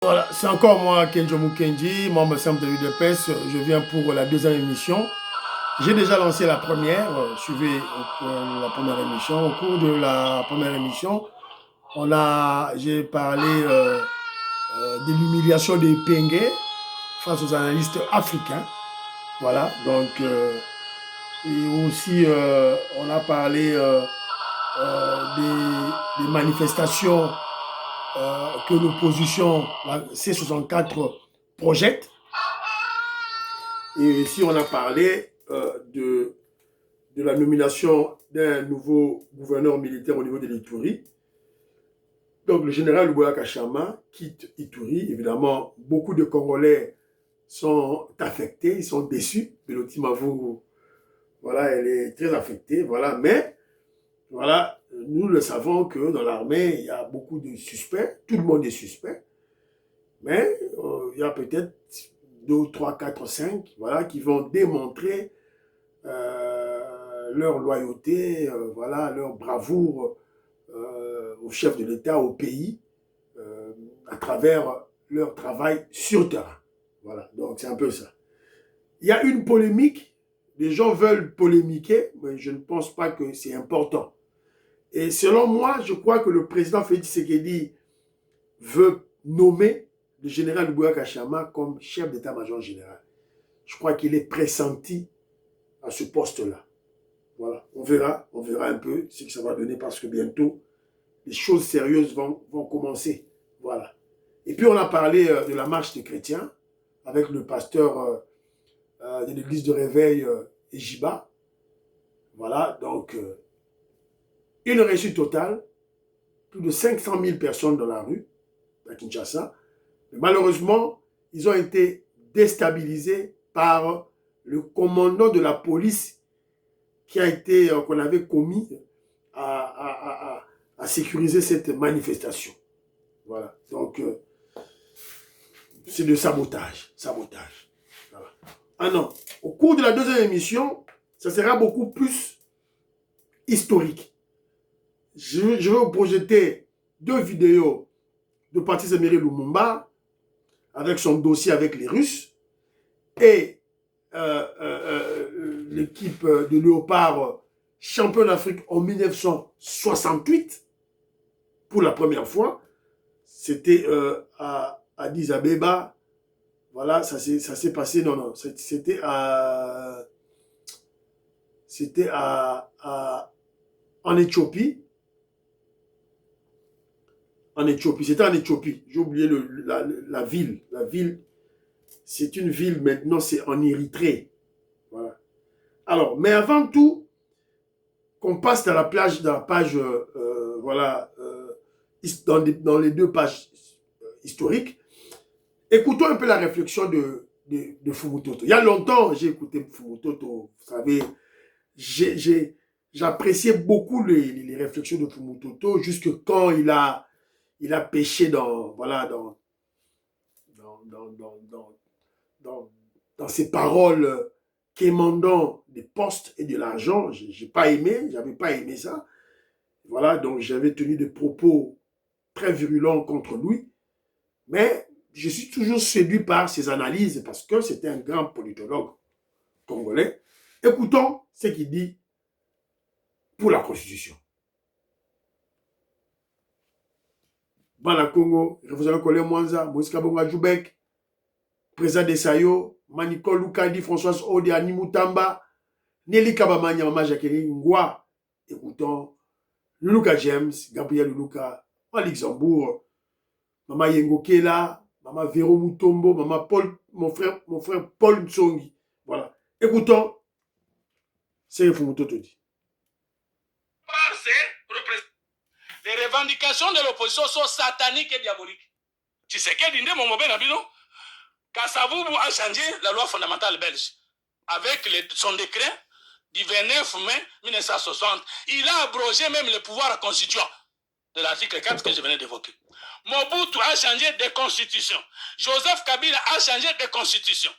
Voilà, c'est encore moi, Kenjo Mukendi, membre simple de l'UDPS. Je viens pour la deuxième émission. J'ai déjà lancé la première, suivez la première émission. Au cours de la première émission, j'ai parlé de l'humiliation des Pengues face aux analystes africains. Voilà, donc, et aussi, on a parlé des manifestations que l'opposition, la C64, projette. Et ici, on a parlé de la nomination d'un nouveau gouverneur militaire au niveau de l'Ituri. Donc, le général Luboya Kachama quitte Ituri. Évidemment, beaucoup de Congolais sont affectés, ils sont déçus. Beloti Mavungu, voilà, elle est très affectée, voilà. Mais, voilà, nous le savons que dans l'armée, il y a beaucoup de suspects. Tout le monde est suspect. Mais il y a peut-être 2, 3, 4, 5, voilà, qui vont démontrer leur loyauté, voilà, leur bravoure au chef de l'État, au pays, à travers leur travail sur terrain. Voilà, donc c'est un peu ça. Il y a une polémique, les gens veulent polémiquer, mais je ne pense pas que c'est important. Et selon moi, je crois que le président Félix Tshisekedi veut nommer le général Luboya Kachama comme chef d'état-major général. Je crois qu'il est pressenti à ce poste-là. Voilà, on verra un peu ce que ça va donner parce que bientôt, les choses sérieuses vont commencer. Voilà. Et puis, on a parlé de la marche des chrétiens avec le pasteur de l'église de réveil Ejiba. Voilà, donc, une réussite totale, plus de 500 000 personnes dans la rue à Kinshasa. Mais malheureusement, ils ont été déstabilisés par le commandant de la police qu'on avait commis à sécuriser cette manifestation. Voilà. Donc, c'est de sabotage. Sabotage. Voilà. Ah non. Au cours de la deuxième émission, ça sera beaucoup plus historique. Je vais vous projeter 2 vidéos de Patrice Emery Lumumba avec son dossier avec les Russes et l'équipe de Léopard champion d'Afrique en 1968 pour la première fois. C'était à Addis Abeba. Voilà, ça s'est passé, non, c'était en Éthiopie. En Éthiopie, c'était en Éthiopie. J'ai oublié la ville. La ville, c'est une ville maintenant, c'est en Érythrée. Voilà. Alors, mais avant tout, qu'on passe dans la page, voilà, dans les 2 pages historiques, écoutons un peu la réflexion de Fumutoto. Il y a longtemps, j'ai écouté Fumutoto. Vous savez, j'appréciais beaucoup les réflexions de Fumutoto, jusque quand il a pêché voilà, dans ses paroles quémandant des postes et de l'argent. J'avais pas aimé ça. Voilà, donc j'avais tenu des propos très virulents contre lui. Mais je suis toujours séduit par ses analyses parce que c'était un grand politologue congolais. Écoutons ce qu'il dit pour la Constitution. Bana Congo, vous avez collé Mwanza, Moïse Kabonga Djoubek, président de Sayo, Maniko Lukadi, Françoise Ode, Annie Moutamba, Nelly Kabamanya, Maman Jacqueline Ngwa. Écoutons Luka James, Gabriel Luka, en Luxembourg, Maman Yengo Kela, Maman Véro Moutombo, Maman Paul, mon frère Paul Tsongi. Voilà. Écoutons ce que Fumutoto dit. Les revendications de l'opposition sont sataniques et diaboliques. Tshisekedi Nde Momobe Nabino, Kassavubu a changé la loi fondamentale belge avec son décret du 29 mai 1960. Il a abrogé même le pouvoir constituant de l'article 4 que je venais d'évoquer. Mobutu a changé de constitution. Joseph Kabila a changé de constitution.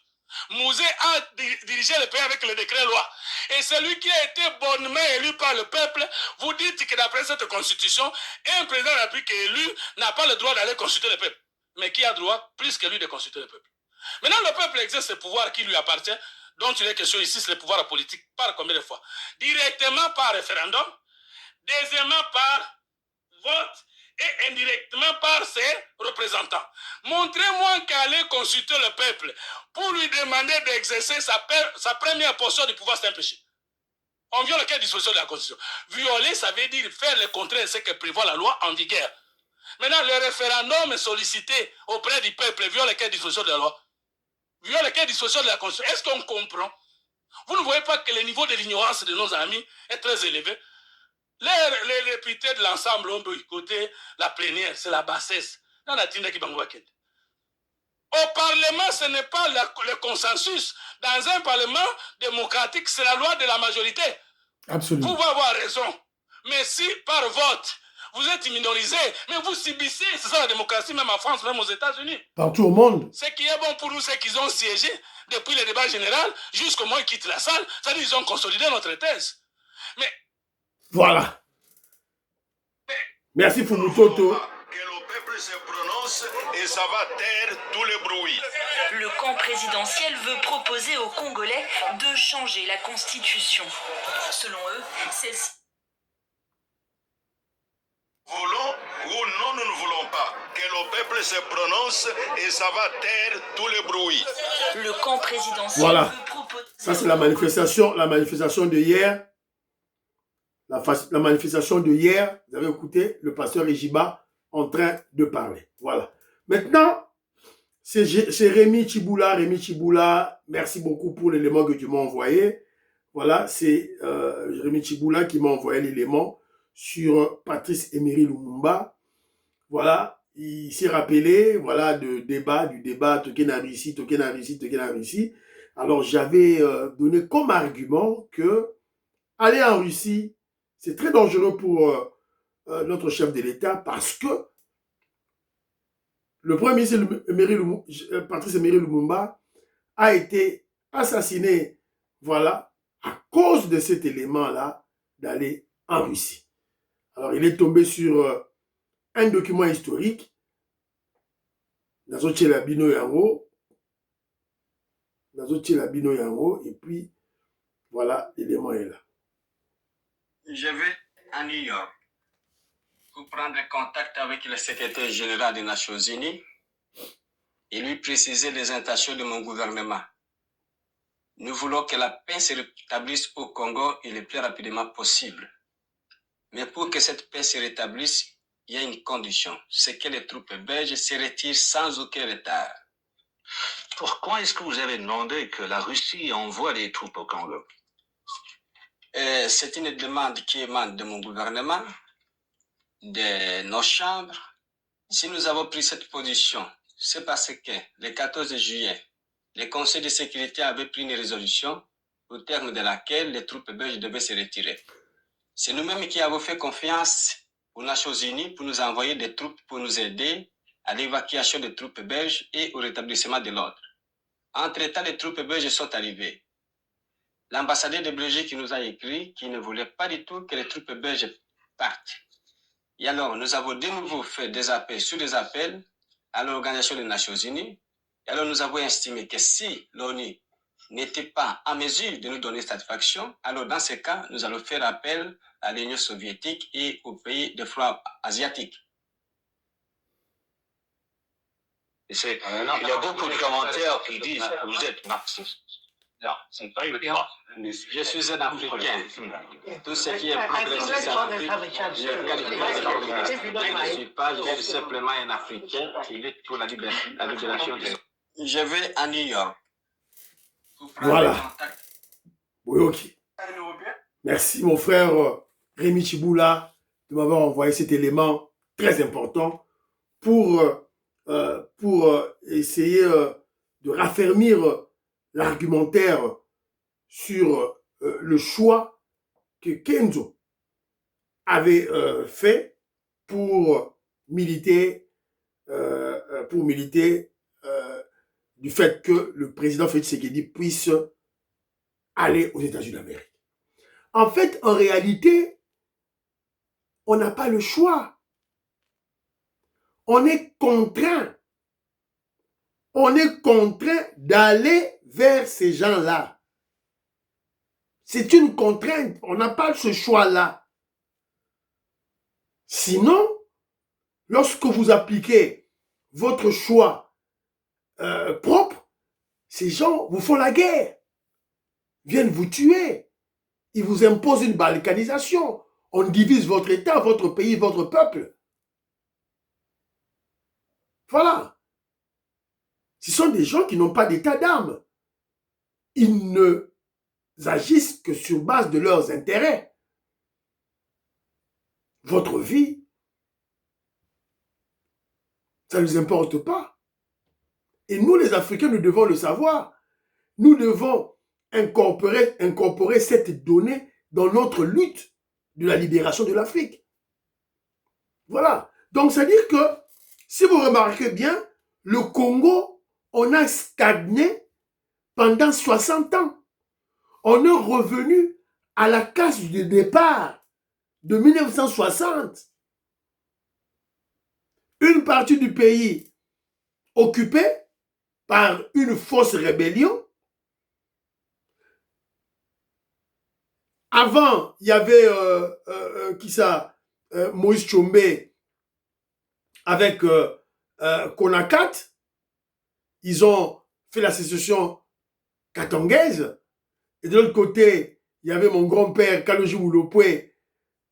Mouzé a dirigé le pays avec le décret loi. Et celui qui a été bonnement élu par le peuple, vous dites que d'après cette constitution, un président de la République élu n'a pas le droit d'aller consulter le peuple. mais qui a droit plus que lui de consulter le peuple. Maintenant, le peuple exerce ce pouvoir qui lui appartient, dont il est question ici, c'est le pouvoir politique. Par combien de fois? Directement par référendum, deuxièmement par vote et indirectement par ses représentants. Montrez-moi qu'aller consulter le peuple pour lui demander d'exercer sa première portion du pouvoir, c'est un péché. On viole quelle disposition de la Constitution? Violer, ça veut dire faire le contraire de ce que prévoit la loi en vigueur. Maintenant, le référendum est sollicité auprès du peuple viole quelle disposition de la loi? Viole quelle disposition de la Constitution? Est-ce qu'on comprend? Vous ne voyez pas que le niveau de l'ignorance de nos amis est très élevé? Les députés de l'ensemble ont boycotté la plénière, c'est la bassesse. Au Parlement, ce n'est pas le consensus. Dans un Parlement démocratique, c'est la loi de la majorité. Absolument. Vous pouvez avoir raison. Mais si par vote, vous êtes minorisé, mais vous subissez, c'est ça la démocratie, même en France, même aux États-Unis. Partout au monde. Ce qui est bon pour nous, c'est qu'ils ont siégé depuis le débat général jusqu'au moment où ils quittent la salle. C'est-à-dire qu'ils ont consolidé notre thèse. Mais voilà. Merci Fumutoto. Que le peuple se prononce et ça va taire tous les bruits. Le camp présidentiel veut proposer aux Congolais de changer la Constitution. Selon eux, celle-ci... Voulons ou non, nous ne voulons pas que le peuple se prononce et ça va taire tous les bruits. Le camp présidentiel voilà. veut proposer... Ça c'est la manifestation de hier. La manifestation de hier, vous avez écouté le pasteur Ejiba en train de parler. Voilà. Maintenant, c'est Rémi Chiboula. Rémi Chiboula, merci beaucoup pour l'élément que tu m'as envoyé. Voilà, c'est Rémi Chiboula qui m'a envoyé l'élément sur Patrice Emery Lumumba. Voilà, il s'est rappelé, voilà, du débat, Tokena Russie. Alors, j'avais donné comme argument que aller en Russie, c'est très dangereux pour notre chef de l'État parce que le premier ministre Patrice Emery Lumumba a été assassiné, voilà, à cause de cet élément-là d'aller en Russie. Alors, il est tombé sur un document historique, Nazo Labino Yango, et puis, voilà, l'élément est là. Je vais à New York pour prendre contact avec le secrétaire général des Nations Unies et lui préciser les intentions de mon gouvernement. Nous voulons que la paix se rétablisse au Congo et le plus rapidement possible. Mais pour que cette paix se rétablisse, il y a une condition, c'est que les troupes belges se retirent sans aucun retard. Pourquoi est-ce que vous avez demandé que la Russie envoie des troupes au Congo? C'est une demande qui émane de mon gouvernement, de nos chambres. Si nous avons pris cette position, c'est parce que le 14 juillet, le Conseil de sécurité avait pris une résolution au terme de laquelle les troupes belges devaient se retirer. C'est nous-mêmes qui avons fait confiance aux Nations Unies pour nous envoyer des troupes pour nous aider à l'évacuation des troupes belges et au rétablissement de l'ordre. Entre-temps, les troupes belges sont arrivées. L'ambassadeur de Belgique nous a écrit qu'il ne voulait pas du tout que les troupes belges partent. Et alors, nous avons de nouveau fait des appels sur des appels à l'Organisation des Nations Unies. Et alors, nous avons estimé que si l'ONU n'était pas en mesure de nous donner satisfaction, alors dans ce cas, nous allons faire appel à l'Union soviétique et aux pays de flanc asiatique. Il y a beaucoup de commentaires qui disent que vous êtes marxiste. Je suis un Africain. Tout ce qui est progressiste en Afrique, je ne suis pas, je suis simplement un Africain qui lutte pour la libération de... Je vais à New York. Voilà. Oui, ok. Merci mon frère Rémi Chiboula de m'avoir envoyé cet élément très important pour essayer de raffermir l'argumentaire sur le choix que Kenzo avait fait pour militer du fait que le président Félix Tshisekedi puisse aller aux États-Unis d'Amérique. En fait, en réalité, on n'a pas le choix. On est contraint on est contraint d'aller vers ces gens-là. C'est une contrainte. On n'a pas ce choix-là. Sinon, lorsque vous appliquez votre choix propre, ces gens vous font la guerre, viennent vous tuer. Ils vous imposent une balkanisation. On divise votre État, votre pays, votre peuple. Voilà. Ce sont des gens qui n'ont pas d'état d'âme. Ils ne agissent que sur base de leurs intérêts. Votre vie, ça ne nous importe pas. Et nous, les Africains, nous devons le savoir. Nous devons incorporer cette donnée dans notre lutte de la libération de l'Afrique. Voilà. Donc, c'est-à-dire que, si vous remarquez bien, le Congo, on a stagné pendant 60 ans. On est revenu à la case de départ de 1960. Une partie du pays occupée par une fausse rébellion. Avant, il y avait Moïse Tshombe avec Konakat. Ils ont fait la sécession katongaise. Et de l'autre côté, il y avait mon grand-père Kaloji Moulopoué.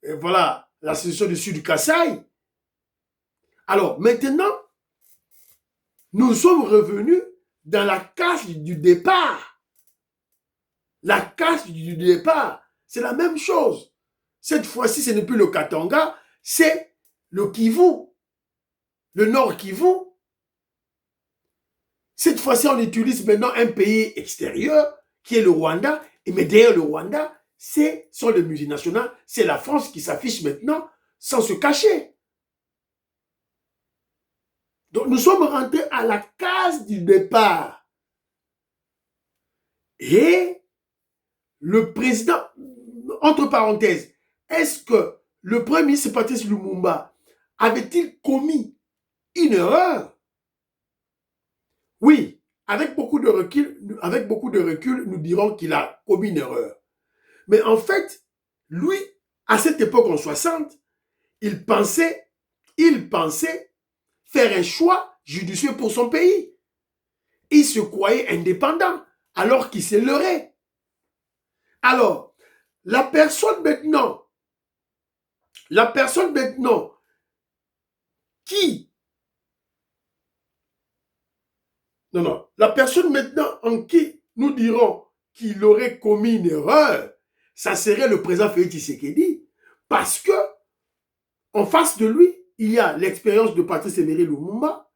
Et voilà, la sécession du Sud du Kasaï. Alors, maintenant, nous sommes revenus dans la case du départ. La case du départ, c'est la même chose. Cette fois-ci, ce n'est plus le Katanga, c'est le Kivu, le Nord Kivu. Cette fois-ci, on utilise maintenant un pays extérieur qui est le Rwanda. Et mais derrière le Rwanda, sont les multinationales, c'est la France qui s'affiche maintenant sans se cacher. Donc nous sommes rentrés à la case du départ. Et le président, entre parenthèses, est-ce que le premier ministre Patrice Lumumba avait-il commis une erreur? Oui, avec beaucoup de recul, nous dirons qu'il a commis une erreur. Mais en fait, lui, à cette époque en 60, il pensait faire un choix judicieux pour son pays. Il se croyait indépendant, alors qu'il s'est leurré. Alors, la personne maintenant la personne maintenant en qui nous dirons qu'il aurait commis une erreur, ça serait le président Félix Tshisekedi, parce que en face de lui, il y a l'expérience de Patrice Emery Lumumba,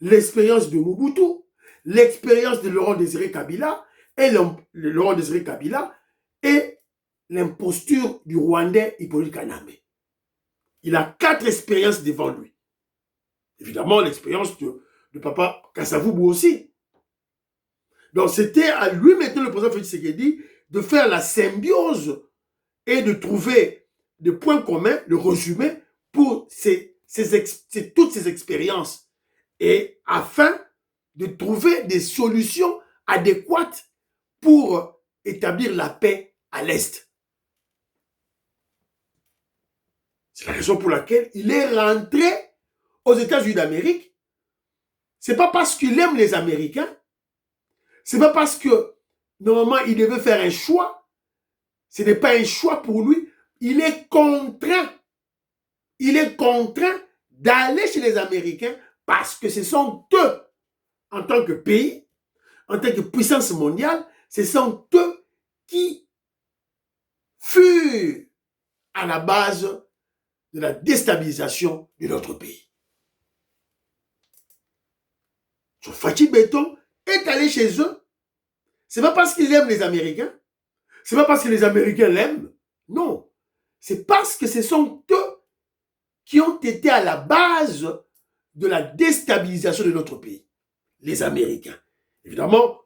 l'expérience de Mobutu, l'expérience de Laurent Désiré Kabila et l'imposture du Rwandais Hippolyte Kagame. Il a 4 expériences devant lui. Évidemment, l'expérience de Papa Kasavubu aussi. Donc, c'était à lui maintenant, le président Félix Tshisekedi, de faire la symbiose et de trouver des points communs, le résumé pour toutes ces expériences, et afin de trouver des solutions adéquates pour établir la paix à l'Est. C'est la raison pour laquelle il est rentré aux États-Unis d'Amérique. C'est pas parce qu'il aime les Américains, c'est pas parce que normalement il devait faire un choix, ce n'est pas un choix pour lui, il est contraint d'aller chez les Américains parce que ce sont eux, en tant que pays, en tant que puissance mondiale, ce sont eux qui furent à la base de la déstabilisation de notre pays. Fachi Béton est allé chez eux. Ce n'est pas parce qu'il aime les Américains, ce n'est pas parce que les Américains l'aiment, non. C'est parce que ce sont eux qui ont été à la base de la déstabilisation de notre pays, les Américains. Évidemment,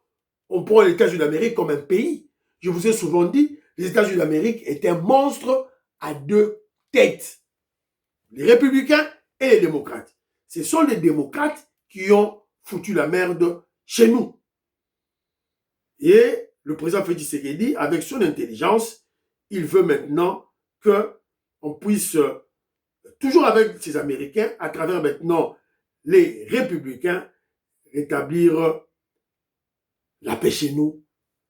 on prend les États-Unis d'Amérique comme un pays. Je vous ai souvent dit, les États-Unis d'Amérique est un monstre à 2 têtes. Les républicains et les démocrates. Ce sont les démocrates qui ont foutu la merde chez nous. Et le président Félix Tshisekedi, avec son intelligence, il veut maintenant qu'on puisse, toujours avec ces Américains, à travers maintenant les républicains, rétablir la paix chez nous,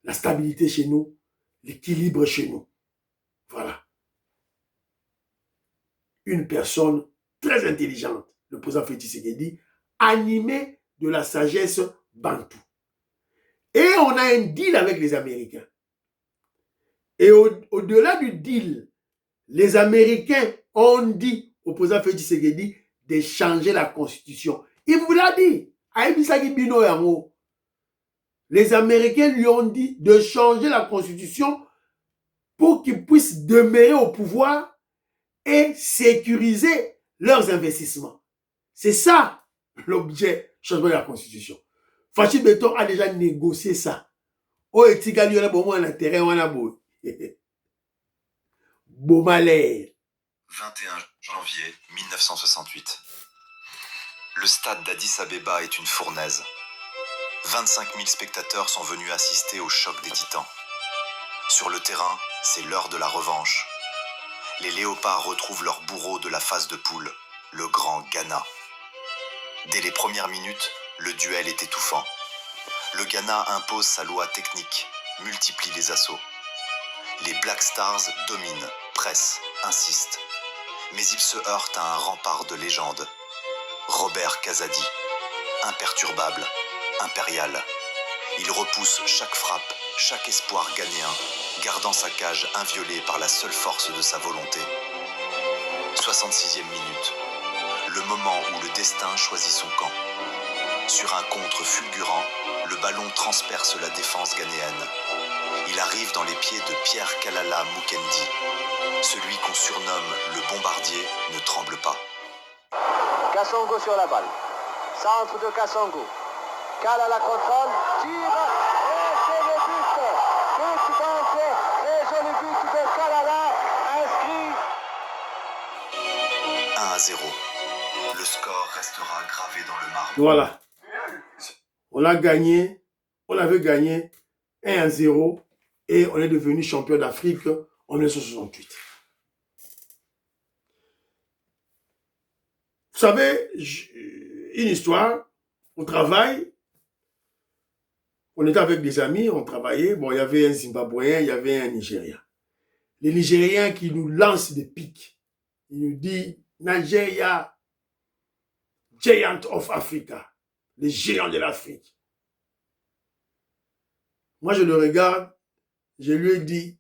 la stabilité chez nous, l'équilibre chez nous. Voilà. Une personne très intelligente, le président Félix Tshisekedi, animé de la sagesse bantou. Et on a un deal avec les Américains. Et au-delà du deal, les Américains ont dit au président Félix Tshisekedi de changer la constitution. Il vous l'a dit. Les Américains lui ont dit de changer la constitution pour qu'ils puissent demeurer au pouvoir et sécuriser leurs investissements. C'est ça l'objet changement de la constitution. Fachi Beton a déjà négocié ça. Oh, etika lui, on a bon un intérêt, on a beau. Beaumalais. 21 janvier 1968. Le stade d'Addis Abeba est une fournaise. 25 000 spectateurs sont venus assister au choc des titans. Sur le terrain, c'est l'heure de la revanche. Les léopards retrouvent leur bourreau de la phase de poule, le grand Ghana. Dès les premières minutes, le duel est étouffant. Le Ghana impose sa loi technique, multiplie les assauts. Les Black Stars dominent, pressent, insistent. Mais ils se heurtent à un rempart de légende. Robert Kazadi, imperturbable, impérial. Il repousse chaque frappe, chaque espoir ghanéen, gardant sa cage inviolée par la seule force de sa volonté. 66e minute. Le moment où le destin choisit son camp. Sur un contre fulgurant, le ballon transperce la défense ghanéenne. Il arrive dans les pieds de Pierre Kalala Mukendi. Celui qu'on surnomme le bombardier ne tremble pas. Kassongo sur la balle. Centre de Kassongo. Kalala contrôle, tire, et c'est le but. But donc, très joli but de Kalala, inscrit. 1-0. Le score restera gravé dans le marbre. Voilà. On a gagné, on avait gagné 1-0 et on est devenu champion d'Afrique en 1968. Vous savez, une histoire, au travail, on était avec des amis, on travaillait, bon, il y avait un Zimbabwéen, il y avait un Nigérien. Les Nigériens qui nous lancent des pics, ils nous disent, Nigeria, Giant of Africa, les géants de l'Afrique. Moi, je le regarde, je lui ai dit,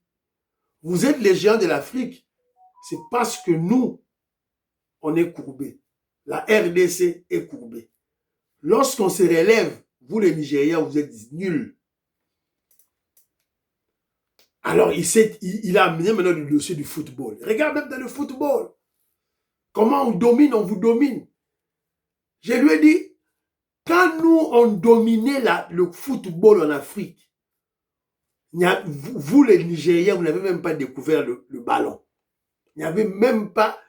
vous êtes les géants de l'Afrique, c'est parce que nous, on est courbés. La RDC est courbée. Lorsqu'on se relève, vous les Nigériens, vous êtes nuls. Alors, il a amené maintenant le dossier du football. Regarde même dans le football. Comment on domine, on vous domine. Je lui ai dit, quand nous, on dominait le football en Afrique, vous les Nigériens, vous n'avez même pas découvert le ballon. Il n'y avait même pas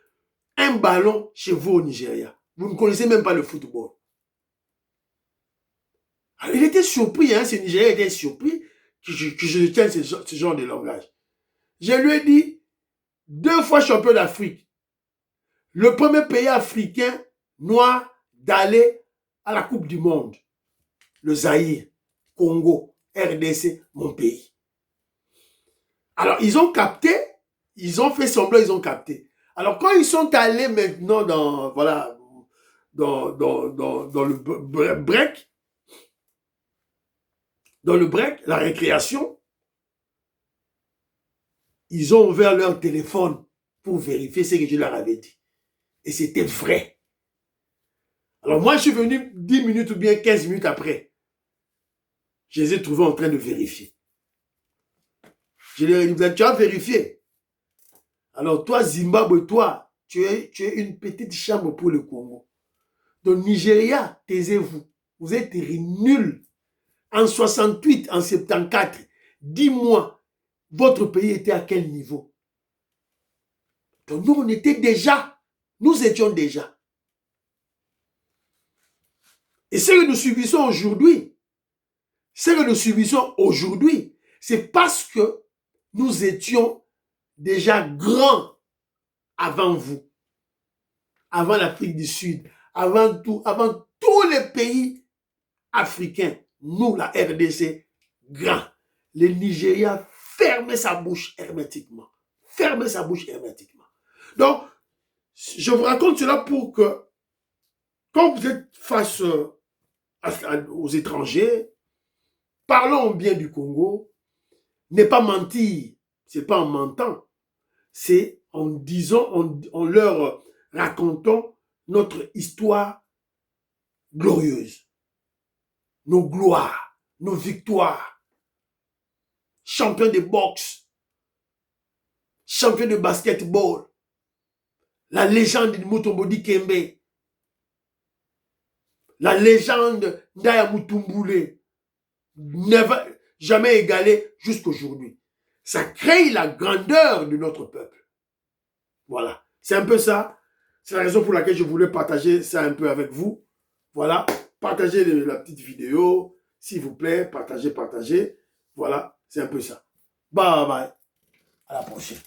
un ballon chez vous au Nigeria. Vous ne connaissez même pas le football. Alors, il était surpris, hein, ce Nigérien était surpris que je tienne ce genre de langage. Je lui ai dit, 2 fois champion d'Afrique, le premier pays africain noir d'aller à la Coupe du Monde, le Zaïre, Congo, RDC, mon pays. Alors, ils ont capté, ils ont fait semblant, ils ont capté. Alors, quand ils sont allés maintenant dans, voilà, dans le break, la récréation, ils ont ouvert leur téléphone pour vérifier ce que je leur avais dit. Et c'était vrai. Alors moi, je suis venu 10 minutes ou bien 15 minutes après. Je les ai trouvés en train de vérifier. Je leur ai dit, tu as vérifié. Alors toi, Zimbabwe, toi, tu es une petite chambre pour le Congo. Donc Nigeria, taisez-vous. Vous êtes nuls. En 68, en 74, dis-moi, votre pays était à quel niveau? Donc nous, on était déjà, nous étions déjà. Et ce que nous subissons aujourd'hui, c'est parce que nous étions déjà grands avant vous, avant l'Afrique du Sud, avant tous les pays africains. Nous, la RDC, grands. Le Nigeria fermait sa bouche hermétiquement. Donc, je vous raconte cela pour que, quand vous êtes face aux étrangers, parlons bien du Congo, n'est pas mentir, c'est pas en mentant, c'est en disant, en leur racontant notre histoire glorieuse, nos gloires, nos victoires, champion de boxe, champion de basketball, la légende de Mutombo Kembe, la légende d'Aya Mutumbule, jamais égalée jusqu'aujourd'hui. Ça crée la grandeur de notre peuple. Voilà, c'est un peu ça. C'est la raison pour laquelle je voulais partager ça un peu avec vous. Voilà, partagez la petite vidéo, s'il vous plaît, partagez. Voilà, c'est un peu ça. Bye bye, à la prochaine.